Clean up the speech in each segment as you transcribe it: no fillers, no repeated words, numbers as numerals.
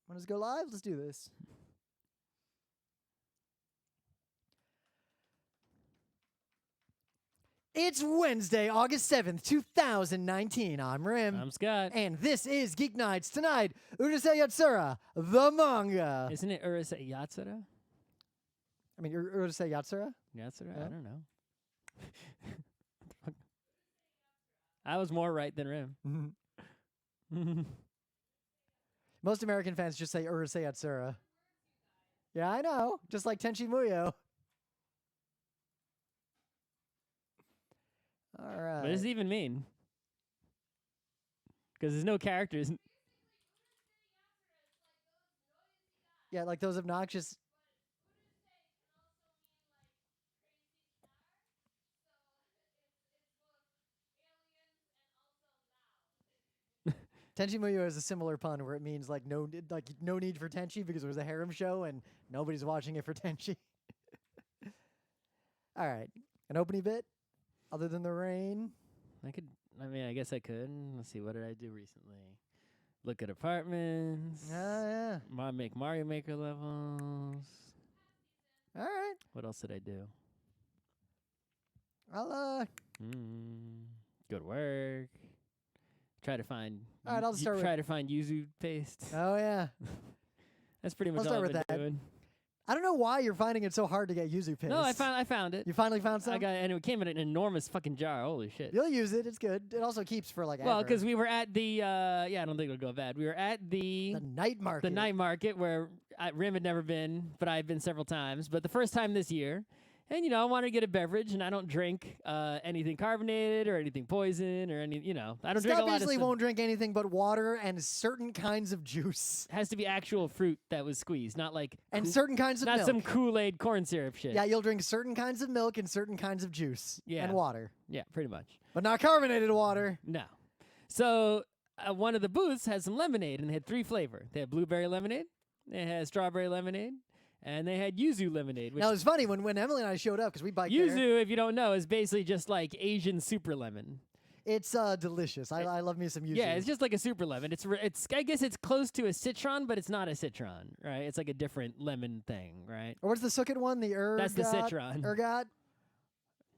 Want us to go live? Let's do this. It's Wednesday, August 7th, 2019. I'm Rim. I'm Scott. And this is Geek Nights. Tonight, Urusei Yatsura, the manga. Isn't it Urusei Yatsura? I mean, Urusei Yatsura? Yatsura? Yeah. I don't know. I was more right than Rim. Most American fans just say Urusei Yatsura. Yeah, I know. Just like Tenchi Muyo. All right. What does it even mean? Because there's no characters. Yeah, like those obnoxious... Tenchi Muyo has a similar pun where it means like no need for Tenchi because it was a harem show and nobody's watching it for Tenchi. All right, an opening bit other than the rain. I guess I could. Let's see, what did I do recently? Look at apartments. Yeah. Make Mario Maker levels. All right. What else did I do? I'll Go to work. Try to find. All right, I'll start try to find yuzu paste. Oh yeah. That's pretty much I'll all start I've with been that. doing. I don't know why you're finding it so hard to get yuzu paste. No, I found it. You finally found some? And it came in an enormous fucking jar. Holy shit. You'll use it. It's good. It also keeps for like Well, ever. because we were at the I don't think it'll go bad. We were at the night market. The night market where Rim had never been, but I've been several times. But the first time this year, and I wanted to get a beverage, and I don't drink anything carbonated or anything poison or any. I don't drink a lot of obviously stuff. won't drink anything but water and certain kinds of juice. Has to be actual fruit that was squeezed, not like certain kinds of not milk. some Kool-Aid corn syrup shit. Yeah, you'll drink certain kinds of milk and certain kinds of juice and water. Yeah, pretty much. But not carbonated water. No. So one of the booths had some lemonade, and they had 3 flavors. They had blueberry lemonade, they had strawberry lemonade, and they had yuzu lemonade. Which now, it's funny, when Emily and I showed up, because we biked yuzu, there. if you don't know, is basically just like Asian super lemon. It's delicious. I love me some yuzu. Yeah, it's just like a super lemon. It's I guess it's close to a citron, but it's not a citron, right? It's like a different lemon thing, right? Or what's the Sukkot one? The ergot? That's the citron. Ergot?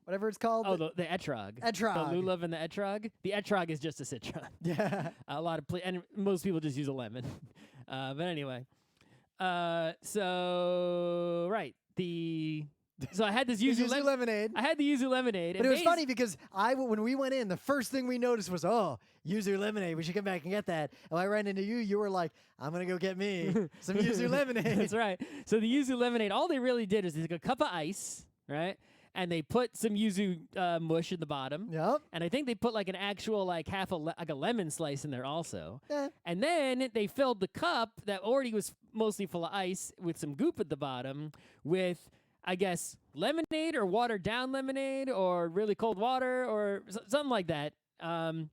Whatever it's called. Oh, the etrog. Etrog. The lulav and the etrog. The etrog is just a citron. Yeah. A lot of and most people just use a lemon. But anyway. So I had this yuzu lemonade. I had the yuzu lemonade. But it was funny because when we went in, the first thing we noticed was, yuzu lemonade. We should come back and get that. And I ran into you. You were like, I'm going to go get me some yuzu lemonade. That's right. So the yuzu lemonade, all they really did is they took a cup of ice, right? And they put some yuzu mush in the bottom. Yep. And I think they put like an actual like like a lemon slice in there also. Yeah. And then they filled the cup that already was mostly full of ice with some goop at the bottom with, I guess, lemonade or watered down lemonade or really cold water or something like that. And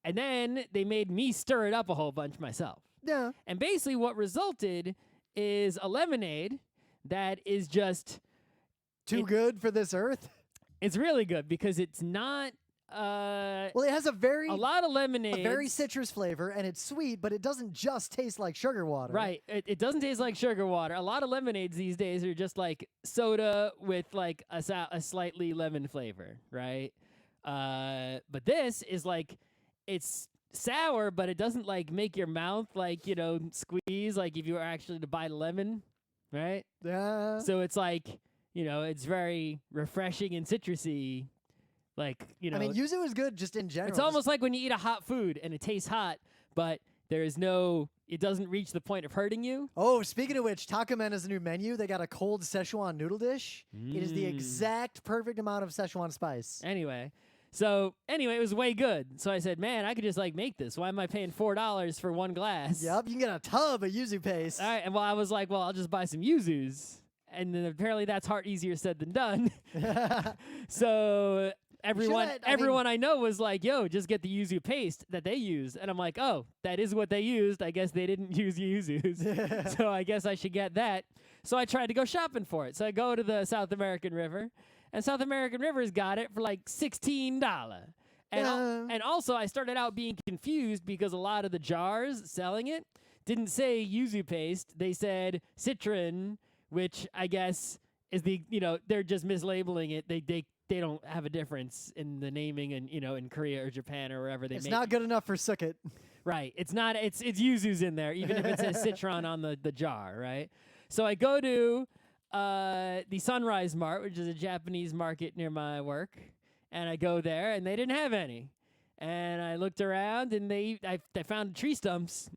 then they made me stir it up a whole bunch myself. Yeah. And basically what resulted is a lemonade that is just... Too good for this earth? It's really good because it's not... well, it has a lot of lemonade. A very citrus flavor, and it's sweet, but it doesn't just taste like sugar water. Right. It doesn't taste like sugar water. A lot of lemonades these days are just like soda with like a slightly lemon flavor, right? But this is like, it's sour, but it doesn't like make your mouth like, squeeze like if you were actually to bite a lemon, right? Yeah. So it's like... it's very refreshing and citrusy. Like, I mean, yuzu is good just in general. It's almost like when you eat a hot food and it tastes hot, but it doesn't reach the point of hurting you. Oh, speaking of which, Taco Men has a new menu. They got a cold Szechuan noodle dish. It is the exact perfect amount of Szechuan spice. Anyway, it was way good. So I said, man, I could just like make this. Why am I paying $4 for one glass? Yep, you can get a tub of yuzu paste. All right, and I was like, well, I'll just buy some yuzus. And then apparently that's easier said than done. So everyone I know was like, yo, just get the yuzu paste that they use. And I'm like, oh, that is what they used. I guess they didn't use yuzus. So I guess I should get that. So I tried to go shopping for it. So I go to the South American River. And South American River's got it for like $16. And also I started out being confused because a lot of the jars selling it didn't say yuzu paste. They said citron, which I guess is they're just mislabeling it. They don't have a difference in the naming and in Korea or Japan or wherever they It's make not good enough for Sukkot. Right. It's not. It's yuzu's in there, even if it says citron on the jar. Right. So I go to the Sunrise Mart, which is a Japanese market near my work, and I go there, and they didn't have any. And I looked around, and I found tree stumps,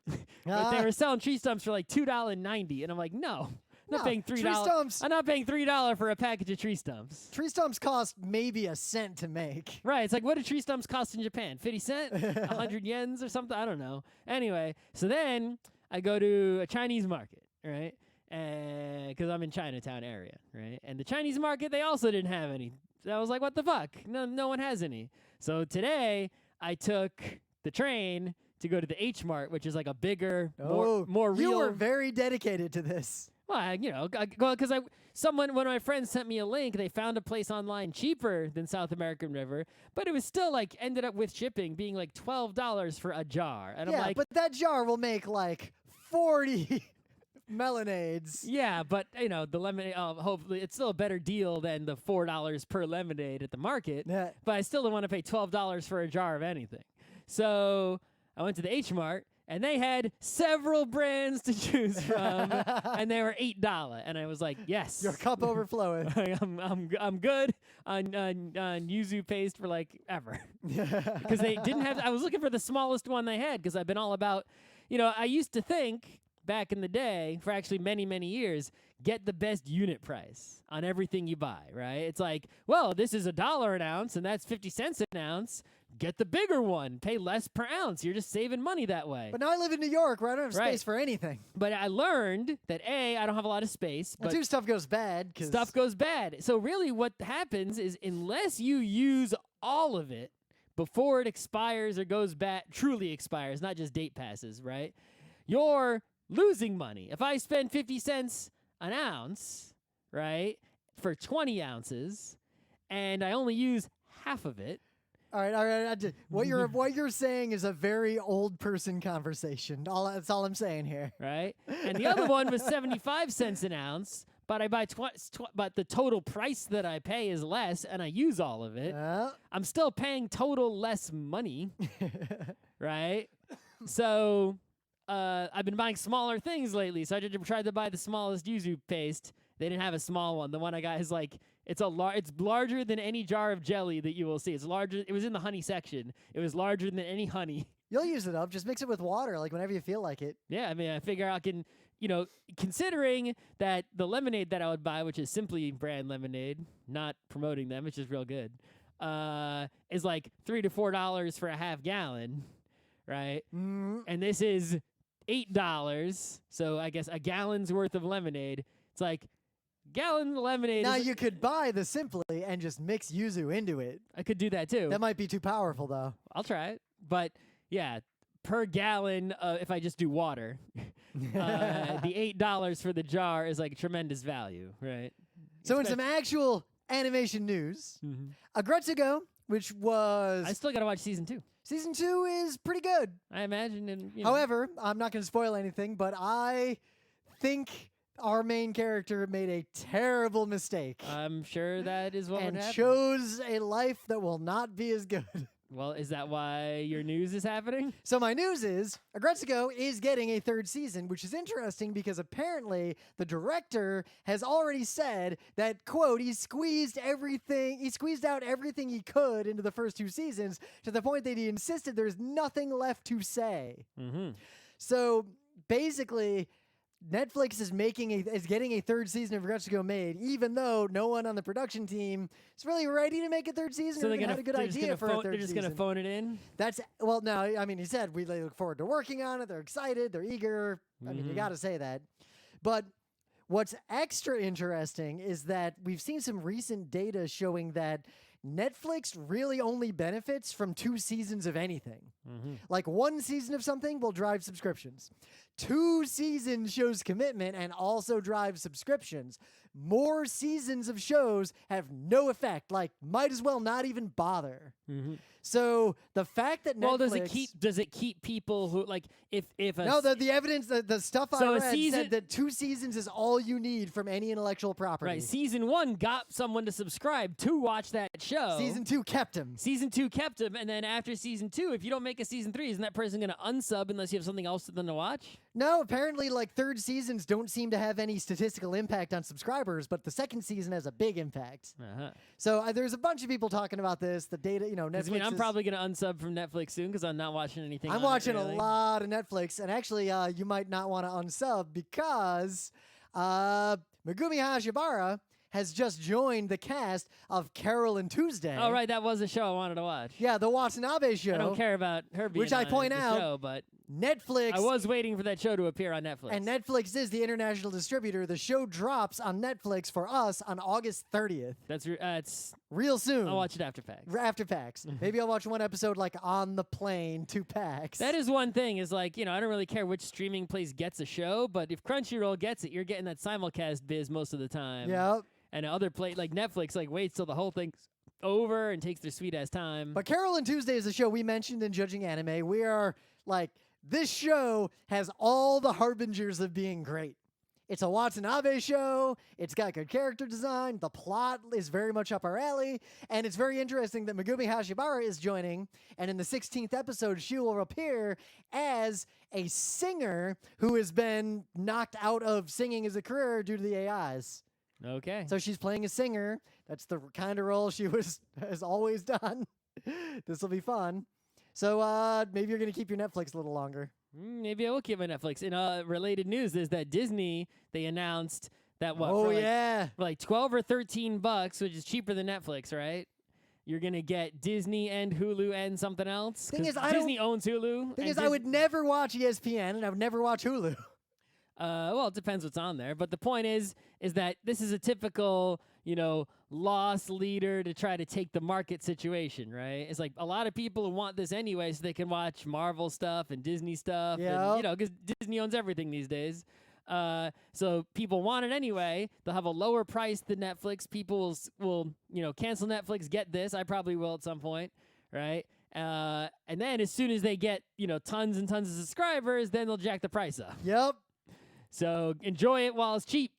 but they were selling tree stumps for like $2.90, and I'm like, no. I'm not paying $3. I'm not paying $3 for a package of tree stumps. Tree stumps cost maybe a cent to make. Right. It's like, what do tree stumps cost in Japan? 50 cents? 100 yens or something? I don't know. Anyway, so then I go to a Chinese market, right? Because I'm in Chinatown area, right? And the Chinese market, they also didn't have any. So I was like, what the fuck? No one has any. So today I took the train to go to the H Mart, which is like a bigger, more real. You were very dedicated to this. Well, because one of my friends sent me a link. They found a place online cheaper than South American River, but it was still like ended up with shipping being like $12 for a jar. And I'm like, but that jar will make like 40 lemonades. Yeah, but the lemonade. Hopefully, it's still a better deal than the $4 per lemonade at the market. Yeah. But I still don't want to pay $12 for a jar of anything. So I went to the H Mart. And they had several brands to choose from, and they were $8. And I was like, yes, Your cup overflowing. I'm good on yuzu paste for like ever, because they didn't have. I was looking for the smallest one they had because I've been all about, I used to think back in the day, for actually many years, get the best unit price on everything you buy. Right? It's like, well, this is $1 an ounce, and that's 50 cents an ounce. Get the bigger one. Pay less per ounce. You're just saving money that way. But now I live in New York where I don't have space for anything. But I learned that I don't have a lot of space. But and stuff goes bad. Stuff goes bad. So really what happens is unless you use all of it before it expires or goes bad, truly expires, not just date passes, right? You're losing money. If I spend 50 cents an ounce, right, for 20 ounces, and I only use half of it, All right. What you're saying is a very old person conversation. That's all I'm saying here. Right? And the other one was 75 cents an ounce, but I buy but the total price that I pay is less, and I use all of it. I'm still paying total less money, right? So I've been buying smaller things lately. So I tried to buy the smallest yuzu paste. They didn't have a small one. The one I got is like. It's larger than any jar of jelly that you will see. It's larger. It was in the honey section. It was larger than any honey. You'll use it up. Just mix it with water, like whenever you feel like it. Yeah, I mean, I figure I can, considering that the lemonade that I would buy, which is Simply brand lemonade, not promoting them, which is real good, is like $3 to $4 for a half gallon, right? Mm-hmm. And this is $8. So I guess a gallon's worth of lemonade. It's like. Gallon lemonade. Now you could buy the Simply and just mix yuzu into it. I could do that too. That might be too powerful though. I'll try it. But yeah, per gallon, if I just do water, the $8 for the jar is like tremendous value, right? So in some actual animation news, Aggretsuko, which was... I still got to watch season 2. Season 2 is pretty good. I imagine. However, I'm not going to spoil anything, but I think... our main character made a terrible mistake. I'm sure that is what would happen. And chose a life that will not be as good. Well, is that why your news is happening? So my news is Aggretsuko is getting a 3rd season, which is interesting because apparently the director has already said that, quote, he squeezed out everything he could into the first 2 seasons to the point that he insisted there's nothing left to say. So basically... Netflix is getting a 3rd season of Aggretsuko made, even though no one on the production team is really ready to make a 3rd season. So they had a good idea for a 3rd season. They're just going to phone it in? No, I mean, he said they look forward to working on it. They're excited. They're eager. I mean, you got to say that. But what's extra interesting is that we've seen some recent data showing that Netflix really only benefits from 2 seasons of anything. Like 1 season of something will drive subscriptions. 2 seasons shows commitment and also drives subscriptions. more seasons of shows have no effect. Like, might as well not even bother. Mm-hmm. So the fact that Netflix... Well, does it keep people who, like, if a... No, the evidence, the stuff So I a read season- said that 2 seasons is all you need from any intellectual property. Right, season 1 got someone to subscribe to watch that show. Season 2 kept him. Season 2 kept him, and then after season 2, if you don't make a season 3, isn't that person going to unsub unless you have something else for them to watch? No, apparently, like, third seasons don't seem to have any statistical impact on subscribers, but the second season has a big impact. Uh-huh. So there's a bunch of people talking about this. The data, Netflix. I mean, I'm probably going to unsub from Netflix soon because I'm not watching anything. I'm on watching it, really. a lot of Netflix, and actually, you might not want to unsub because Megumi Hayashibara has just joined the cast of Carole Tuesday. Oh, right, that was a show I wanted to watch. Yeah, the Watanabe show. I don't care about her being Which I on point the out, show, but Netflix. I was waiting for that show to appear on Netflix. And Netflix is the international distributor. The show drops on Netflix for us on August 30th. That's it's real soon. I'll watch it after PAX. After PAX. Maybe I'll watch one episode like on the plane to PAX. That is one thing is like, I don't really care which streaming place gets a show, but if Crunchyroll gets it, you're getting that simulcast biz most of the time. Yep. And other like Netflix waits till the whole thing's over and takes their sweet ass time. But Carole Tuesday is a show we mentioned in Judging Anime. We are like, this show has all the harbingers of being great. It's a Watanabe show. It's got good character design. The plot is very much up our alley. And it's very interesting that Megumi Hayashibara is joining. And in the 16th episode, she will appear as a singer who has been knocked out of singing as a career due to the AIs. Okay. So she's playing a singer. That's the kind of role she has always done. This will be fun. So maybe you're going to keep your Netflix a little longer. Maybe I will keep my Netflix. In related news is that Disney, they announced that yeah. for like $12 or $13, which is cheaper than Netflix, right? You're going to get Disney and Hulu and something else. Thing is, Disney owns Hulu. Thing is, I would never watch ESPN and I would never watch Hulu. Well, it depends what's on there. But the point is that this is a typical, loss leader to try to take the market situation, right? It's like a lot of people who want this anyway so they can watch Marvel stuff and Disney stuff. Yep. And, because Disney owns everything these days. So people want it anyway. They'll have a lower price than Netflix. People will cancel Netflix, get this. I probably will at some point, right? And then as soon as they get, tons and tons of subscribers, then they'll jack the price up. Yep. So enjoy it while it's cheap.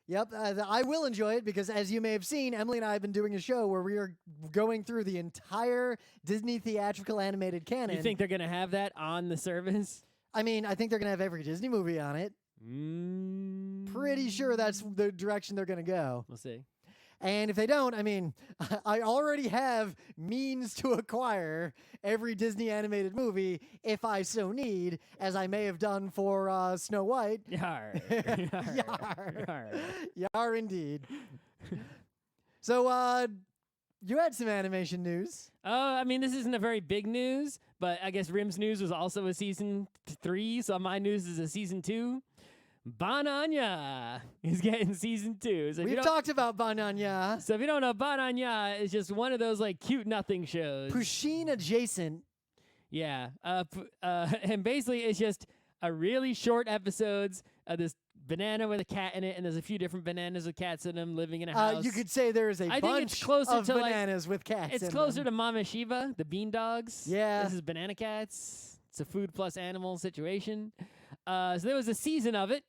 Yep, I will enjoy it because, as you may have seen, Emily and I have been doing a show where we are going through the entire Disney theatrical animated canon. You think they're going to have that on the service? I mean, I think they're going to have every Disney movie on it. Pretty sure that's the direction they're going to go. We'll see. And if they don't, I mean, I already have means to acquire every Disney animated movie if I so need, as I may have done for Snow White. Yar. Yar. Yar indeed. So, you had some animation news. I mean, this isn't a very big news, but I guess Rim's news was also a season 3, so my news is a season 2. Bananya is getting season 2. So We've talked about Bananya. So if you don't know, Bananya is just one of those cute nothing shows. Pusheen adjacent. Yeah. And basically it's just a really short episodes of this banana with a cat in it, and there's a few different bananas with cats in them living in a house. You could say there is a bunch of bananas with cats in them. It's closer to Mama Shiba, the bean dogs. Yeah. This is banana cats. It's a food plus animal situation. So there was a season of it.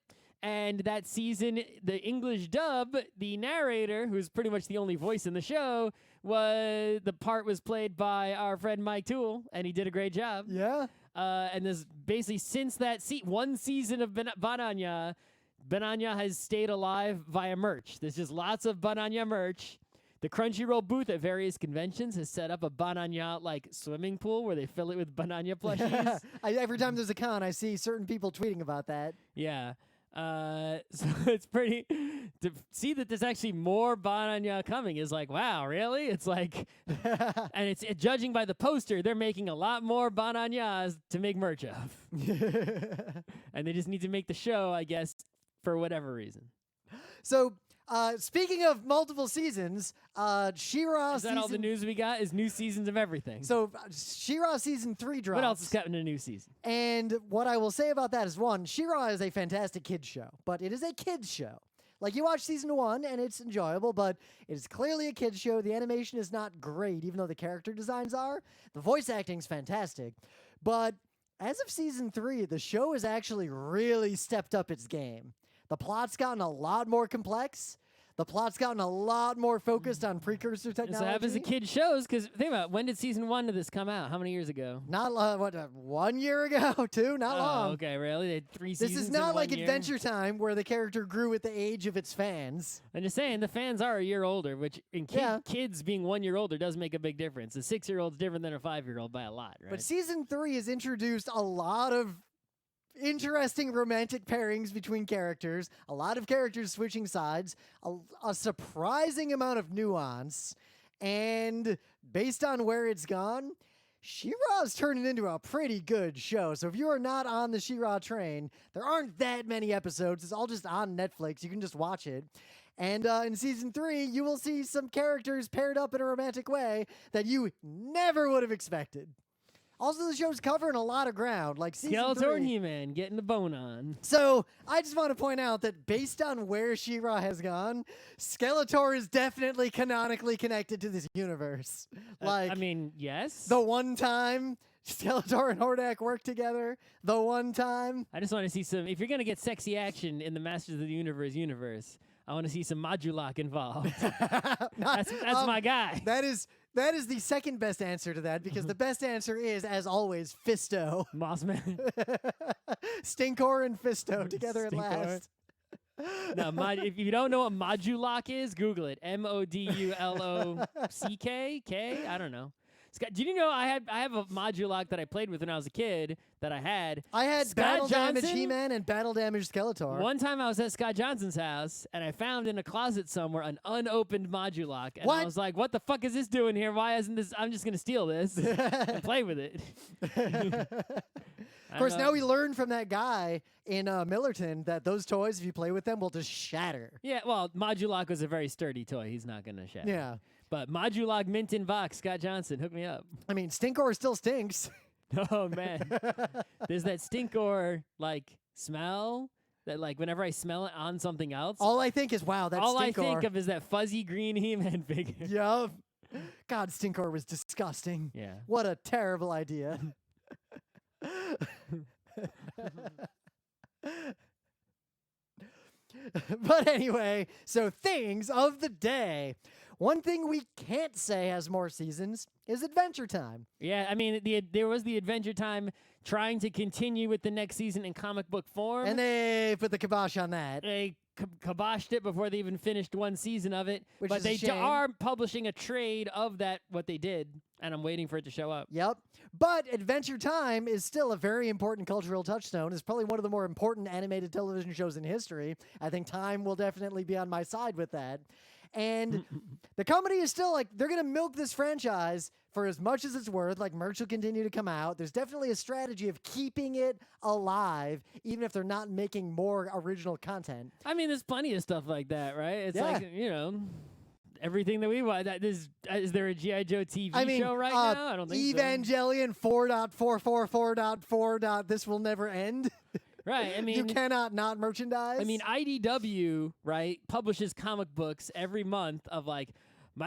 And that season, the English dub, the narrator, who's pretty much the only voice in the show, the part was played by our friend Mike Toole, and he did a great job. Yeah. And there's basically since that one season of Bananya has stayed alive via merch. There's just lots of Bananya merch. The Crunchyroll booth at various conventions has set up a Bananya swimming pool where they fill it with Bananya plushies. Every time there's a con, I see certain people tweeting about that. Yeah. So it's pretty to see that there's actually more Bananya coming is like, wow, really? It's like, and it's judging by the poster, they're making a lot more Bananyas to make merch of. And they just need to make the show, I guess, for whatever reason. So, speaking of multiple seasons, She-Ra Is that all the news we got? Is new seasons of everything? So, She-Ra season 3 drops. What else is coming in a new season? And what I will say about that is, one, She-Ra is a fantastic kids show, but it is a kids show. Like, you watch season 1 and it's enjoyable, but it's clearly a kid's show. The animation is not great, even though the character designs are. The voice acting's fantastic. But as of season 3, the show has actually really stepped up its game. The plot's gotten a lot more complex. The plot's gotten a lot more focused on precursor technology. So happens to kid shows, because think about it, when did season 1 of this come out? How many years ago? Not 1 year ago, 2, not long. Okay, really? They had 3 seasons. This is not in like 1 year? Adventure Time, where the character grew with the age of its fans. I'm just saying, the fans are a year older, which in kids being 1 year older does make a big difference. A 6-year-old's different than a 5-year-old by a lot, right? But season 3 has introduced a lot of interesting romantic pairings between characters, a lot of characters switching sides, a surprising amount of nuance, and based on where it's gone, She-Ra's turning into a pretty good show. So if you are not on the She-Ra train, there aren't that many episodes. It's all just on Netflix. You can just watch it. And in season 3, you will see some characters paired up in a romantic way that you never would have expected. Also, the show's covering a lot of ground, like season Skeletor 3. and He-Man getting the bone on. So, I just want to point out that based on where She-Ra has gone, Skeletor is definitely canonically connected to this universe. Like, I mean, yes. the one time Skeletor and Hordak work together, the one time. I just want to see some. If you're gonna get sexy action in the Masters of the universe, I want to see some Modulok involved. That's my guy. That is the second best answer to that, because the best answer is, as always, Fisto. Mossman. Stinkor and Fisto together at Stinkor. last. No, if you don't know what Modulok is, Google it. Modulok. I don't know. Scott, did you know I have a Modulok that I played with when I was a kid that I had? I had Scott Battle Damage Johnson? He-Man and Battle Damage Skeletor. One time I was at Scott Johnson's house, and I found in a closet somewhere an unopened Modulok. And I was like, what the fuck is this doing here? Why isn't this? I'm just going to steal this and play with it. Of course, now we learned from that guy in Millerton that those toys, if you play with them, will just shatter. Yeah, well, Modulok was a very sturdy toy. He's not going to shatter. Yeah. But Modulok mint in box, Scott Johnson, hook me up. I mean, Stinkor still stinks. Oh, man. There's that Stinkor, smell that, whenever I smell it on something else. All I think is, wow, that's Stinkor. All I think of is that fuzzy green He-Man figure. Yup. God, Stinkor was disgusting. Yeah. What a terrible idea. But anyway, so things of the day. One thing we can't say has more seasons is Adventure Time. Yeah, I mean, there was the Adventure Time trying to continue with the next season in comic book form. And they put the kibosh on that. They kiboshed it before they even finished one season of it. Which but is a they shame. are publishing a trade of that, what they did, and I'm waiting for it to show up. Yep. But Adventure Time is still a very important cultural touchstone. It's probably one of the more important animated television shows in history. I think Time will definitely be on my side with that. And the company is still they're going to milk this franchise for as much as it's worth. Merch will continue to come out. There's definitely a strategy of keeping it alive, even if they're not making more original content. I mean, there's plenty of stuff like that, right? It's everything that we watch. Is there a G.I. Joe TV show right now? I don't think Evangelion 4.444.4. This will never end. Right, I mean, you cannot not merchandise. I mean, IDW, right, publishes comic books every month of My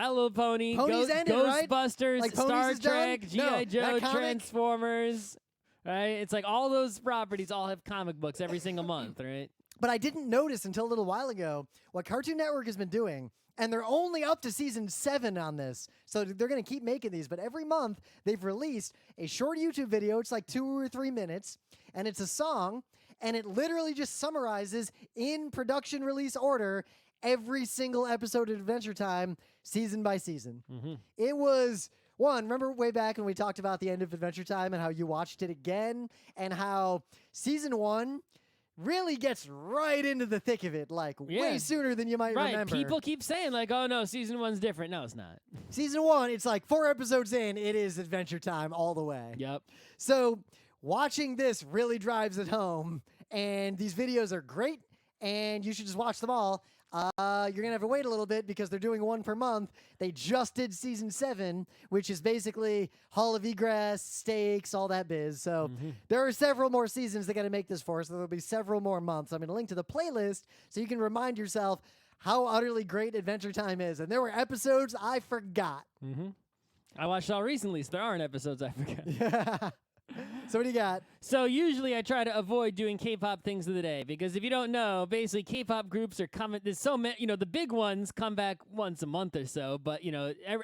Little Pony, Ghostbusters, right? Star Trek, No, G.I. Joe, that comic- Transformers, right? It's all those properties all have comic books every single month, right? But I didn't notice until a little while ago what Cartoon Network has been doing. And they're only up to season 7 on this. So they're going to keep making these. But every month, they've released a short YouTube video. It's 2 or 3 minutes. And it's a song. And it literally just summarizes in production release order every single episode of Adventure Time, season by season. Mm-hmm. It was... remember way back when we talked about the end of Adventure Time and how you watched it again? And how season 1... really gets right into the thick of it, way sooner than you might remember. People keep saying, oh, no, season 1's different. No, it's not. Season 1, it's 4 episodes in, it is Adventure Time all the way. Yep. So, watching this really drives it home, and these videos are great, and you should just watch them all. You're going to have to wait a little bit because they're doing one per month. They just did season 7, which is basically Hall of Egress, stakes, all that biz. So there are several more seasons they got to make this for, so there'll be several more months. I'm going to link to the playlist so you can remind yourself how utterly great Adventure Time is. And there were episodes I forgot. I watched all recently, so there aren't episodes I forgot. So what do you got? So usually I try to avoid doing K-pop things of the day because if you don't know, basically K-pop groups are coming. There's so many, the big ones come back once a month or so, but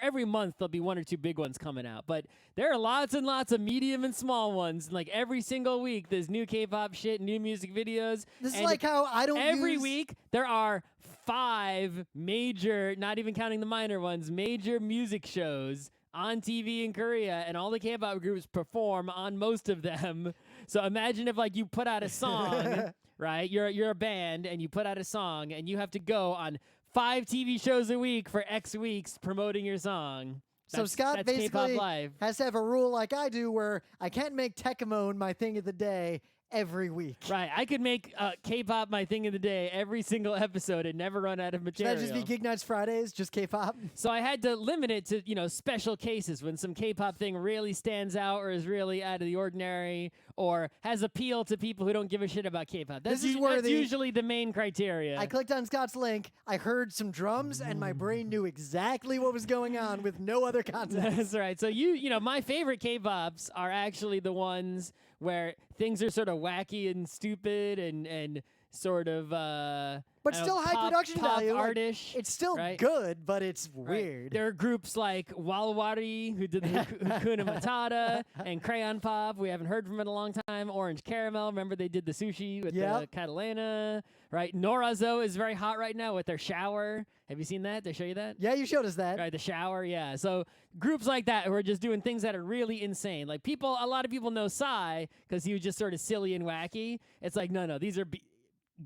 every month there'll be 1 or 2 big ones coming out. But there are lots and lots of medium and small ones. Like every single week, there's new K-pop shit, new music videos. This is like how I don't every week there are 5 major, not even counting the minor ones, major music shows on TV in Korea, and all the K-pop groups perform on most of them. So imagine if you put out a song, right? You're a band and you put out a song and you have to go on 5 TV shows a week for X weeks promoting your song. So Scott that's basically K-pop live. has to have a rule like I do where I can't make Tekkamon my thing of the day every week. Right. I could make K-pop my thing of the day every single episode and never run out of material. Should that just be GeekNights Fridays, just K-pop? So I had to limit it to, special cases when some K-pop thing really stands out or is really out of the ordinary or has appeal to people who don't give a shit about K-pop. That's usually the main criteria. I clicked on Scott's link, I heard some drums, and my brain knew exactly what was going on with no other context. That's right. So my favorite K-pops are actually the ones where things are sort of wacky and stupid and sort of but still high production value. Artish, it's still right? good, but it's weird. Right. There are groups like Walwari who did the Hakuna Matata and Crayon Pop. We haven't heard from in a long time. Orange Caramel. Remember they did the sushi with the Catalana. Right. Norazo is very hot right now with their shower. Have you seen that? Did I show you that? Yeah, you showed us that. Right, the shower, yeah. So groups like that who are just doing things that are really insane. Like a lot of people know Psy because he was just sort of silly and wacky. It's like, no, these are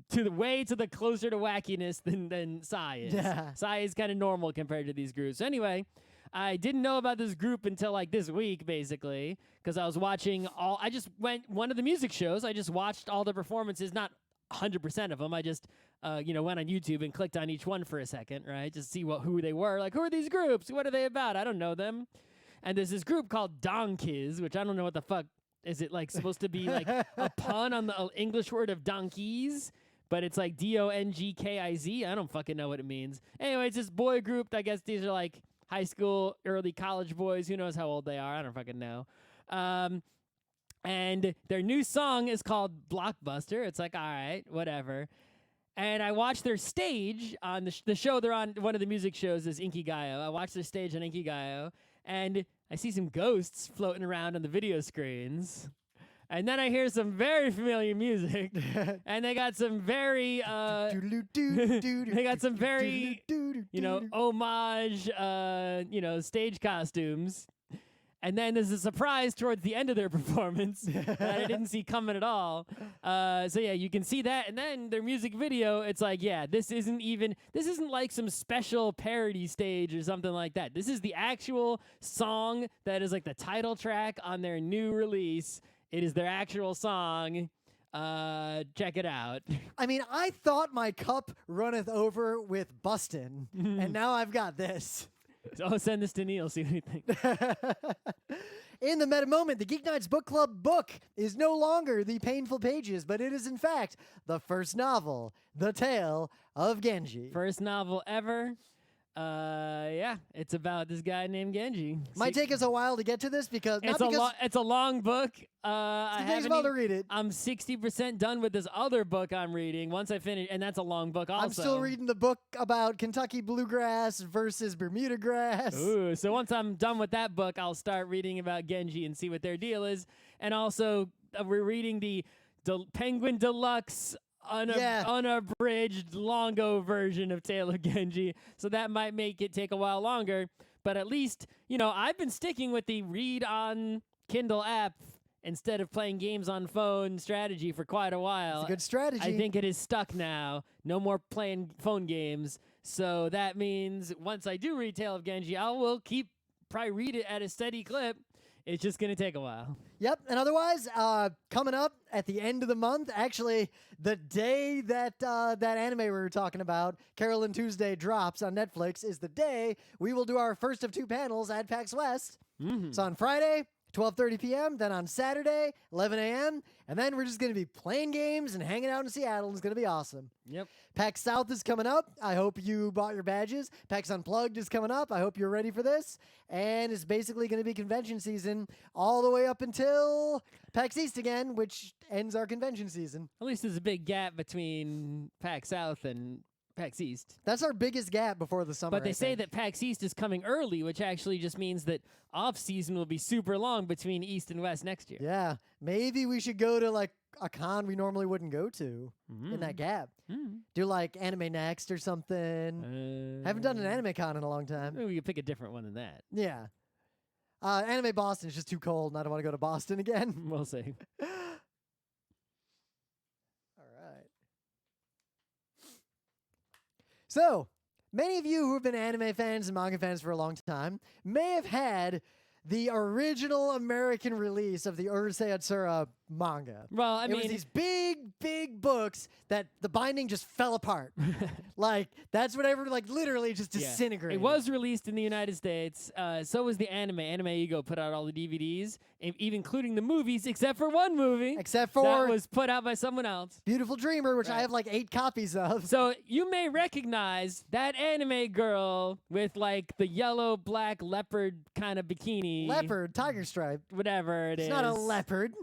to the closer to wackiness than Psy is. Yeah. Psy is kind of normal compared to these groups. So anyway, I didn't know about this group until this week, basically, because I was watching one of the music shows. I just watched all the performances, not 100% of them. I just went on YouTube and clicked on each one for a second, right? Just see who they were. Like, who are these groups? What are they about? I don't know them. And there's this group called Donkeys, which I don't know what the fuck. Is it supposed to be a pun on the English word of donkeys? But it's like DONGKIZ. I don't fucking know what it means. Anyway, it's this boy group. I guess these are high school, early college boys. Who knows how old they are? I don't fucking know. And their new song is called Blockbuster. It's all right, whatever. And I watched their stage on the show they're on. One of the music shows is Inkigayo. I watched their stage on Inkigayo, and I see some ghosts floating around on the video screens. And then I hear some very familiar music, and they got some very, homage, stage costumes. And then there's a surprise towards the end of their performance that I didn't see coming at all. So yeah, you can see that. And then their music video, it's this isn't like some special parody stage or something like that. This is the actual song that is the title track on their new release. It is their actual song. Check it out. I mean, I thought my cup runneth over with bustin', and now I've got this. So send this to Neil, see what he thinks. In the meta moment, the GeekNights Book Club book is no longer The Painful Pages, but it is in fact the first novel, The Tale of Genji. First novel ever. It's about this guy named Genji. Might take us a while to get to this because it's a long book. I haven't to read it. I'm 60% done with this other book I'm reading. Once I finish, and that's a long book also. I'm still reading the book about Kentucky bluegrass versus Bermuda grass. Ooh, so once I'm done with that book, I'll start reading about Genji and see what their deal is. And also, we're reading the Penguin Deluxe unabridged Longo version of Tale of Genji, so that might make it take a while longer, but at least I've been sticking with the read on Kindle app instead of playing games on phone strategy for quite a while. It's a good strategy. I think it is stuck now. No more playing phone games, so that means once I do read Tale of Genji, I will probably read it at a steady clip. It's just going to take a while. Yep. And otherwise, coming up at the end of the month, actually, the day that that anime we were talking about, Carole Tuesday, drops on Netflix, is the day we will do our first of 2 panels at PAX West. Mm-hmm. So on Friday, 12:30 p.m., then on Saturday, 11 a.m., and then we're just going to be playing games and hanging out in Seattle. It's going to be awesome. Yep. PAX South is coming up. I hope you bought your badges. PAX Unplugged is coming up. I hope you're ready for this. And it's basically going to be convention season all the way up until PAX East again, which ends our convention season. At least there's a big gap between PAX South and PAX East. That's our biggest gap before the summer. But they say that PAX East is coming early, which actually just means that off-season will be super long between East and West next year. Yeah. Maybe we should go to like a con we normally wouldn't go to in that gap. Do like Anime Next or something. Haven't done an anime con in a long time. Maybe we could pick a different one than that. Yeah. Anime Boston is just too cold, and I don't want to go to Boston again. We'll see. All right. So, many of you who have been anime fans and manga fans for a long time may have had the original American release of the Urusei Yatsura manga. Well, I it mean, was these big books that the binding just fell apart. Like, that's whatever, like, literally just disintegrated. It was released in the United States. So was the anime. Anime Ego put out all the DVDs, even including the movies, except for one movie. Except for... that was put out by someone else. Beautiful Dreamer, which I Right. have, like, 8 copies of. So you may recognize that anime girl with, like, the yellow, black leopard kind of bikini. Leopard, tiger stripe. Whatever it is. It's not a leopard.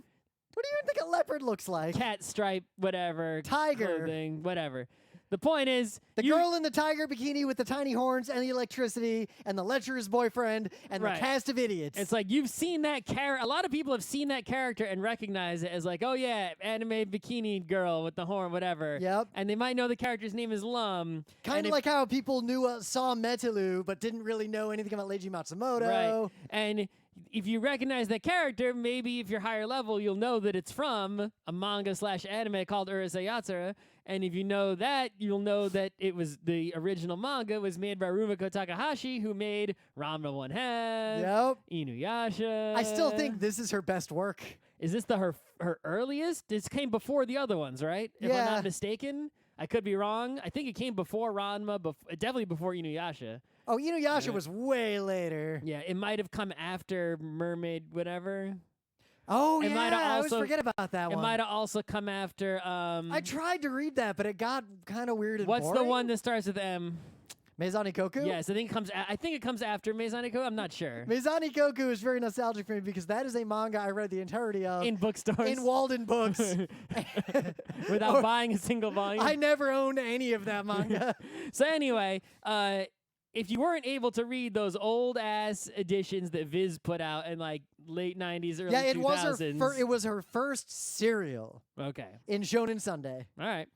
What do you think a leopard looks like? Cat stripe, whatever. Tiger. Clothing, whatever. The point is... The girl in the tiger bikini with the tiny horns and the electricity and the lecturer's boyfriend and Right. the cast of idiots. It's like you've seen that character. A lot of people have seen that character and recognize it as like, oh yeah, anime bikini girl with the horn, whatever. Yep. And they might know the character's name is Lum. Kind of like how people saw Metalu but didn't really know anything about Leiji Matsumoto. Right. And if you recognize that character, maybe if you're higher level, you'll know that it's from a manga/anime called Urusei Yatsura. And if you know that, you'll know that it was the original manga was made by Rumiko Takahashi, who made Ranma One Half, Yep. Inuyasha. I still think this is her best work. Is this her earliest? This came before the other ones, right? If I'm Yeah. not mistaken. I could be wrong. I think it came before Ranma, definitely before Inuyasha. Oh, Inuyasha was way later. Yeah, it might have come after Mermaid, whatever. Oh, It might have I always also- forget about that It one. might have also come after. I tried to read that, but it got kind of weird and What's the boring. one that starts with M? Meizani Koku? Yes, I think it comes after Meizani Koku. I'm not sure. Meizani Koku is very nostalgic for me because that is a manga I read the entirety of In bookstores. in Walden Books. Without buying a single volume. I never owned any of that manga. So anyway, if you weren't able to read those old ass editions that Viz put out in like late 90s, early Yeah, it 2000s. was her first serial Okay. in Shonen Sunday. All right.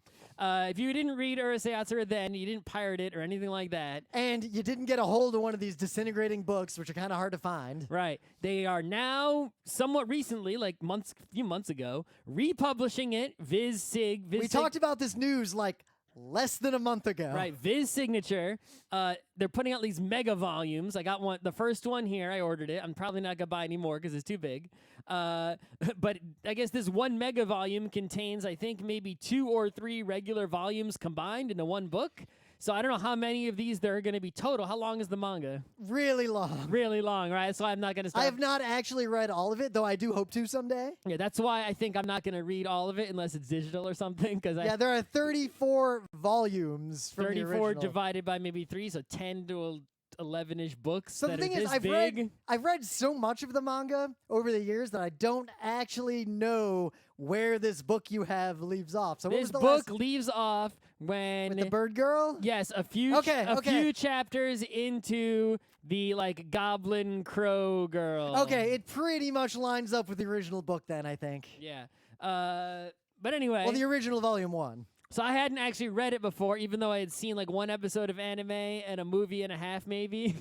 If you didn't read Urusei Yatsura then, you didn't pirate it or anything like that. And you didn't get a hold of one of these disintegrating books, which are kind of hard to find. Right. They are now, somewhat recently, like a few months ago, republishing it. We talked about this news like less than a month ago. Right, Viz Signature. They're putting out these mega volumes. I got the first one here. I ordered it. I'm probably not gonna buy any more because it's too big. But I guess this one mega volume contains, I think, maybe 2 or 3 regular volumes combined into one book. So I don't know how many of these there are going to be total. How long is the manga? Really long. Really long, right? So I'm not going to start. I have not actually read all of it, though I do hope to someday. Yeah, that's why I think I'm not going to read all of it unless it's digital or something. Yeah, there are 34 volumes from the 34 original. divided by maybe 3, so 10 to 11-ish books. So the that thing are is, this I've big. read so much of the manga over the years that I don't actually know where this book you have leaves off. So what This was the book last, leaves off when with the bird girl? yes, a few Okay. chapters into the like goblin crow girl. Okay, it pretty much lines up with the original book then, I think. Yeah. But anyway, Well, the original volume 1. so I hadn't actually read it before, even though I had seen like one episode of anime and a movie and a half, maybe.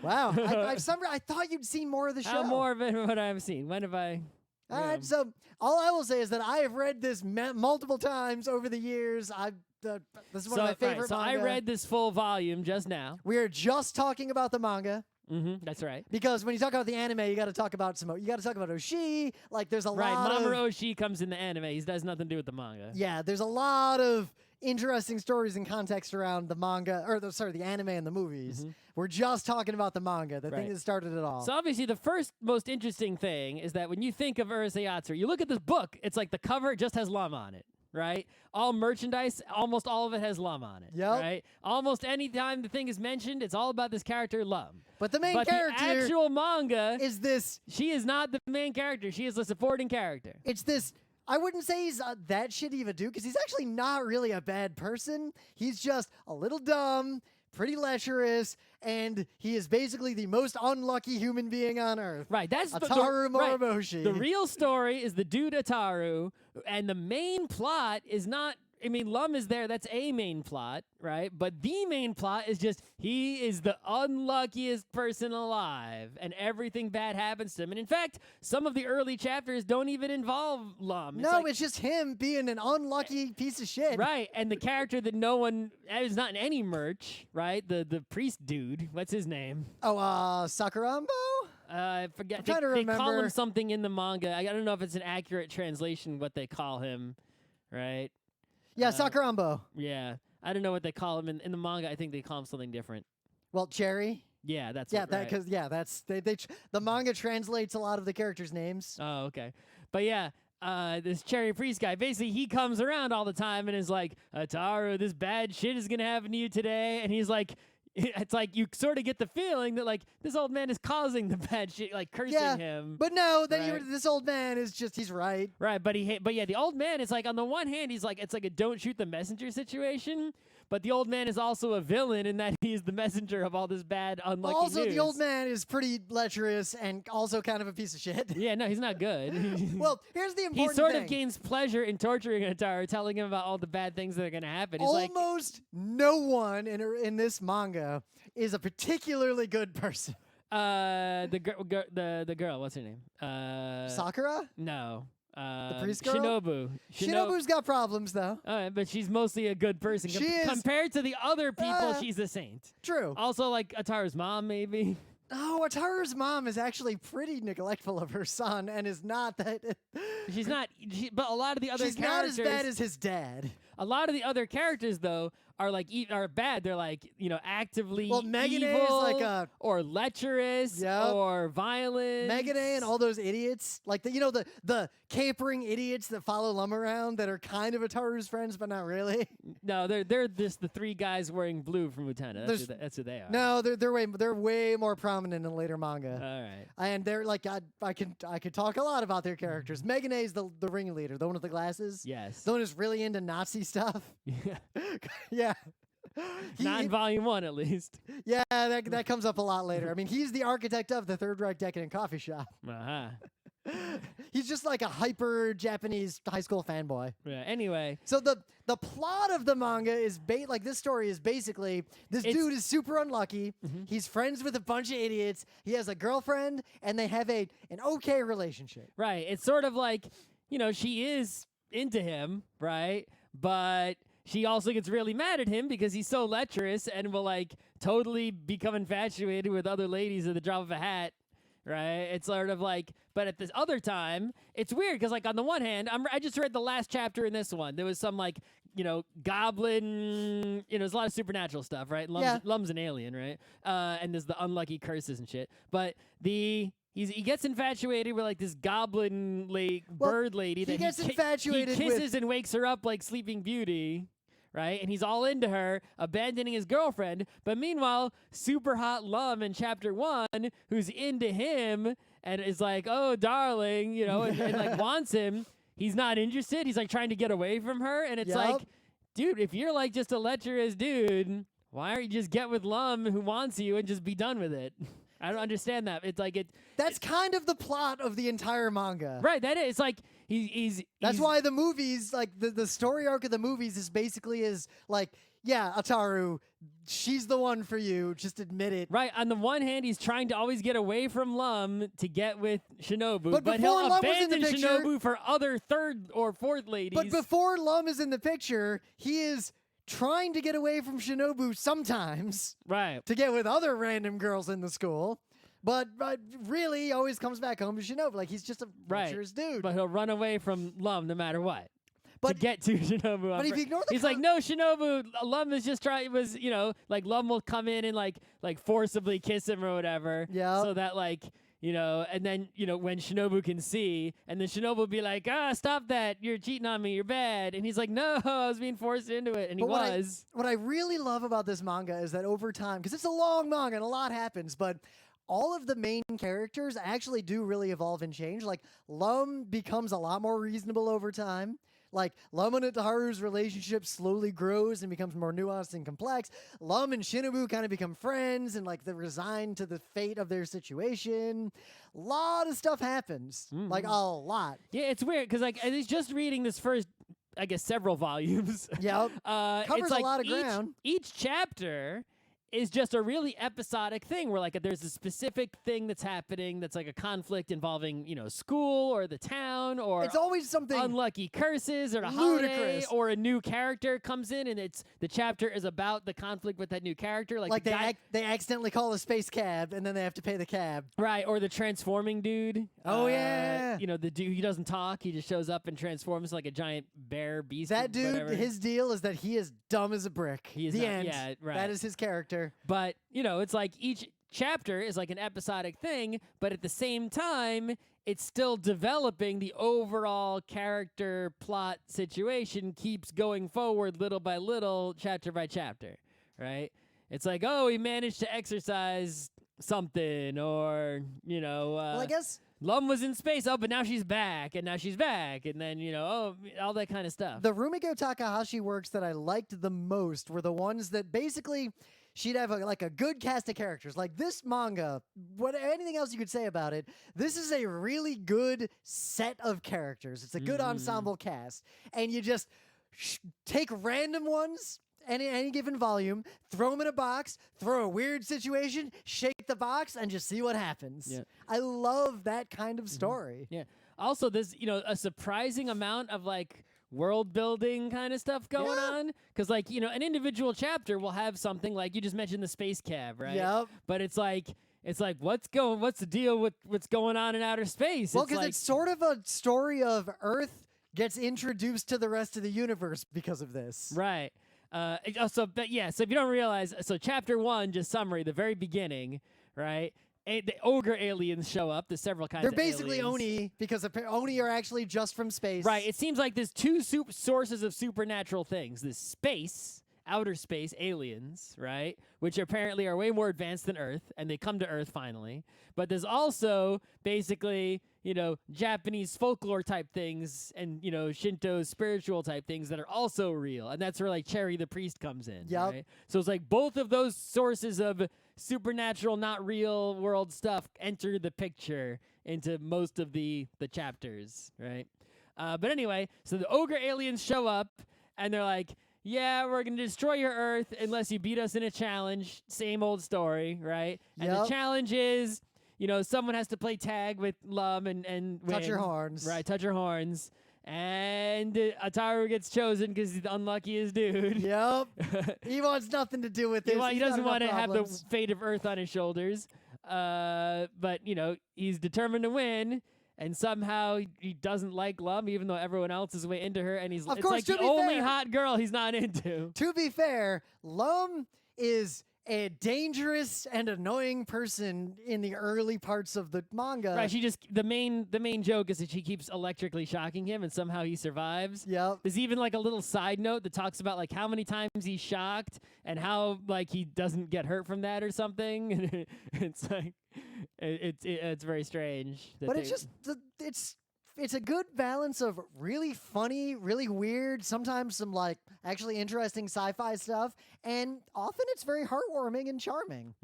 Wow. I thought you'd seen more of the show. How more of it than what I've seen? When have I? All right, so all I will say is that I have read this multiple times over the years. This is one of my favorite so I manga. read this full volume just now. We are just talking about the manga. That's right. Because when you talk about the anime, you got to talk about Oshii. Like, there's a lot Mamoru Oshii comes in the anime. He has nothing to do with the manga. Yeah, there's a lot of interesting stories and context around the manga, the anime and the movies. We're just talking about the manga, the thing that started it all. So obviously the first most interesting thing is that when you think of Urusei Yatsura, you look at this book, it's like the cover just has Lum on it, right? All merchandise, almost all of it has Lum on it, right? Almost any time the thing is mentioned, it's all about this character, Lum. But the main character... the actual manga... is this... She is not the main character. She is a supporting character. It's this... I wouldn't say he's that shitty of a dude, because he's actually not really a bad person. He's just a little dumb, pretty lecherous, and he is basically the most unlucky human being on Earth. Right, that's Ataru Moroboshi. The real story is the dude Ataru, and the main plot is not... I mean, Lum is there. That's a main plot, right? But the main plot is just he is the unluckiest person alive, and everything bad happens to him. And in fact, some of the early chapters don't even involve Lum. It's just him being an unlucky piece of shit. Right, and the character that no one is not in any merch, right? The priest dude. What's his name? Oh, Sakurambo? I forget. I'm trying to remember. They call him something in the manga. I don't know if it's an accurate translation what they call him, right? Yeah, Sakurambo. Yeah. I don't know what they call him in the manga. I think they call him something different. Well, Cherry. Yeah, that's the manga translates a lot of the characters' names. Oh, okay. But yeah, this Cherry Priest guy, basically he comes around all the time and is like, Ataru, this bad shit is gonna happen to you today. And he's like, it's like you sort of get the feeling that like this old man is causing the bad shit, like cursing him. But no, this old man is just he's right. Right, but the old man is like on the one hand he's like it's like a don't shoot the messenger situation, but the old man is also a villain in that he's the messenger of all this bad unlucky Also, news. the old man is pretty lecherous and also kind of a piece of shit. Yeah, no, he's not good. Well, here's the important thing. He sort of gains pleasure in torturing Ataru, telling him about all the bad things that are going to happen. He's almost no one in this manga is a particularly good person. The girl, what's her name? Sakura? No. The priest girl? Shinobu. Shinobu's got problems, though. But she's mostly a good person. Compared to the other people, she's a saint. True. Also, like Ataru's mom, maybe. Oh, Ataru's mom is actually pretty neglectful of her son and is not that... She's not... but a lot of the other characters... She's not as bad as his dad. A lot of the other characters, though, are bad. They're like, actively Megane evil is like or lecherous or violent. Megane and all those idiots, like the capering idiots that follow Lum around that are kind of Ataru's friends, but not really. No, they're just the three guys wearing blue from Utena. That's who they are. No, they're way more prominent in later manga. All right. And they're like I could talk a lot about their characters. Megane is the ringleader, the one with the glasses. Yes. The one who's really into Nazi stuff. Yeah. Yeah. Not in volume 1, at least. Yeah, that comes up a lot later. I mean, he's the architect of the Third Reich Decadent Coffee Shop. Uh-huh. He's just like a hyper Japanese high school fanboy. Yeah. Anyway, so the plot of the manga is this story is basically this dude is super unlucky. He's friends with a bunch of idiots. He has a girlfriend, and they have an okay relationship. Right. It's sort of like she is into him, right? But she also gets really mad at him because he's so lecherous and will totally become infatuated with other ladies at the drop of a hat, right? It's sort of like, but at this other time, it's weird because on the one hand, I just read the last chapter in this one. There was some goblin, there's a lot of supernatural stuff, right? Lum's an alien, right? And there's the unlucky curses and shit. But he gets infatuated with this goblin bird lady that he kisses and wakes her up like Sleeping Beauty, right? And he's all into her, abandoning his girlfriend. But meanwhile, super hot Lum in chapter 1, who's into him and is like, oh, darling, and wants him. He's not interested. He's trying to get away from her. And it's dude, if you're just a lecherous dude, why don't you just get with Lum who wants you and just be done with it? I don't understand that. It's That's kind of the plot of the entire manga. Right, that is. It's he's That's why the movies, the story arc of the movies is basically Ataru, she's the one for you. Just admit it. Right. On the one hand, he's trying to always get away from Lum to get with Shinobu, but he'll Lum abandon Shinobu for other third or fourth ladies. But before Lum is in the picture, he is trying to get away from Shinobu sometimes Right. to get with other random girls in the school. But really, he always comes back home to Shinobu. Like, he's just a virtuous dude. But he'll run away from Lum no matter what. To But get to Shinobu. But if you ignore the he's like, no, Shinobu, Lum is just trying, like, Lum will come in and, like forcibly kiss him or whatever. Yeah. So that, like, and then, when Shinobu can see, and then Shinobu will be like, stop that, you're cheating on me, you're bad. And he's like, no, I was being forced into it, and he was. What I really love about this manga is that over time, because it's a long manga and a lot happens, but all of the main characters actually do really evolve and change. Like, Lum becomes a lot more reasonable over time. Like, Lum and Itaharu's relationship slowly grows and becomes more nuanced and complex. Lum and Shinobu kind of become friends and, like, they're resigned to the fate of their situation. A lot of stuff happens. Like, a lot. Yeah, it's weird, because, like, I was just reading this first, I guess, several volumes. Yep. Covers it's like a lot of ground. Each chapter is just a really episodic thing where, like, there's a specific thing that's happening that's like a conflict involving, school or the town, or It's always something unlucky curses or a ludicrous. holiday, or a new character comes in and the chapter is about the conflict with that new character. Like they accidentally call a space cab and then they have to pay the cab. Right, or the transforming dude. Oh, yeah. The dude, he doesn't talk. He just shows up and transforms like a giant bear beast. That dude, whatever. his deal is that he is dumb as a brick. He is the not- end. yeah, right. That is his character. But, it's like each chapter is like an episodic thing, but at the same time, it's still developing. The overall character plot situation keeps going forward little by little, chapter by chapter, right? It's like, oh, he managed to exercise something, or, Well, I guess Lum was in space, but now she's back, and then, all that kind of stuff. the Rumiko Takahashi works that I liked the most were the ones that basically she'd have a good cast of characters. Like this manga, anything else you could say about it, this is a really good set of characters. It's a good ensemble cast. And you just take random ones, any given volume, throw them in a box, throw a weird situation, shake the box, and just see what happens. Yeah. I love that kind of story. Yeah. Also, there's, a surprising amount of, like, world building kind of stuff going on, because, like, an individual chapter will have something like you just mentioned, the space cab, right? Yep. But it's like what's the deal with what's going on in outer space? Well, because it's sort of a story of Earth gets introduced to the rest of the universe because of this. Right. So if you don't realize, so chapter 1, just summary, the very beginning, right? The ogre aliens show up. There's several kinds They're of basically aliens. Oni, because Oni are actually just from space. Right. It seems like there's two sources of supernatural things. This space, outer space, aliens, right? Which apparently are way more advanced than Earth, and they come to Earth finally. But there's also basically, Japanese folklore type things and, Shinto spiritual type things that are also real. And that's where, like, Cherry the priest comes in. Yep. Right? So it's like both of those sources of supernatural, not real world stuff enter the picture into most of the chapters, right? But anyway, so the ogre aliens show up, and they're like, yeah, we're going to destroy your Earth unless you beat us in a challenge. Same old story, right? And the Yep. challenge is, someone has to play tag with Lum and Touch win. your horns. Right, touch your horns. And Ataru gets chosen because he's the unluckiest dude. Yep. He wants nothing to do with this. He doesn't want to have the problems. fate of Earth on his shoulders. But, he's determined to win. And somehow he doesn't like Lum, even though everyone else is way into her. And it's course, like to the be only fair- hot girl he's not into. To be fair, Lum is a dangerous and annoying person in the early parts of the manga. Right, the main joke is that she keeps electrically shocking him, and somehow he survives. Yep. There's even like a little side note that talks about like how many times he's shocked and how like he doesn't get hurt from that or something. It's like it's very strange. But it's a good balance of really funny, really weird, sometimes some like actually interesting sci-fi stuff, and often it's very heartwarming and charming.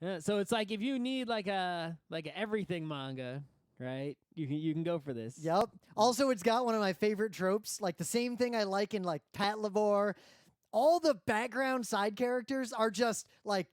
Yeah, so it's like if you need like a everything manga, right? You can go for this. Yep. Also, it's got one of my favorite tropes, like the same thing I like in like Pat Labor. All the background side characters are just like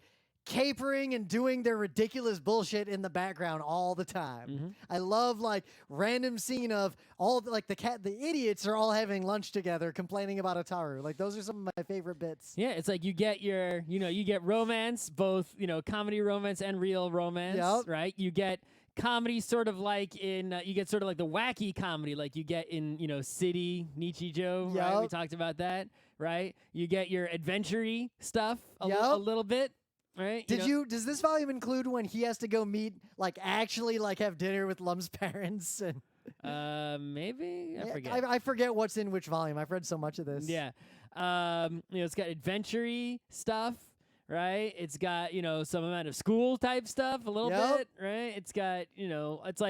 capering and doing their ridiculous bullshit in the background all the time. Mm-hmm. I love like random scene of all like the idiots are all having lunch together complaining about Ataru. Like those are some of my favorite bits. Yeah, it's like you get you get romance, both, comedy romance and real romance, Yep. right? You get comedy sort of like you get sort of like the wacky comedy like you get in, City Nichijou, right? We Yep. talked about that, right? You get your adventure-y stuff a Yep. little bit. Right? Does this volume include when he has to go meet, like, actually, like, have dinner with Lum's parents? And Maybe I forget. I forget what's in which volume. I've read so much of this. Yeah. It's got adventure-y stuff, right? It's got, some amount of school type stuff a little Yep. bit, right? It's got, it's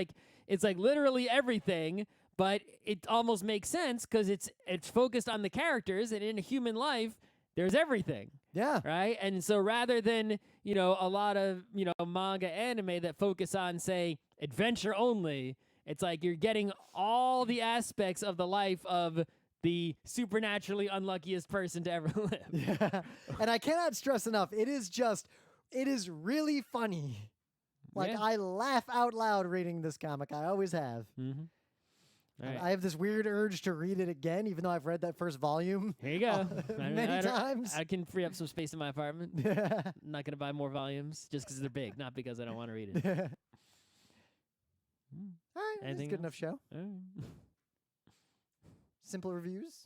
like literally everything, but it almost makes sense because it's focused on the characters, and in a human life, there's everything. Yeah. Right? And so rather than, a lot of, manga anime that focus on, say, adventure only, it's like you're getting all the aspects of the life of the supernaturally unluckiest person to ever live. Yeah. And I cannot stress enough, it is really funny. Like, Yeah. I laugh out loud reading this comic. I always have. Mm-hmm. All right. I have this weird urge to read it again, even though I've read that first volume Here you go. many times. I can free up some space in my apartment. I'm not going to buy more volumes just because they're big, not because I don't want to read it. All right, that's a Anything good enough else? show. Simple reviews.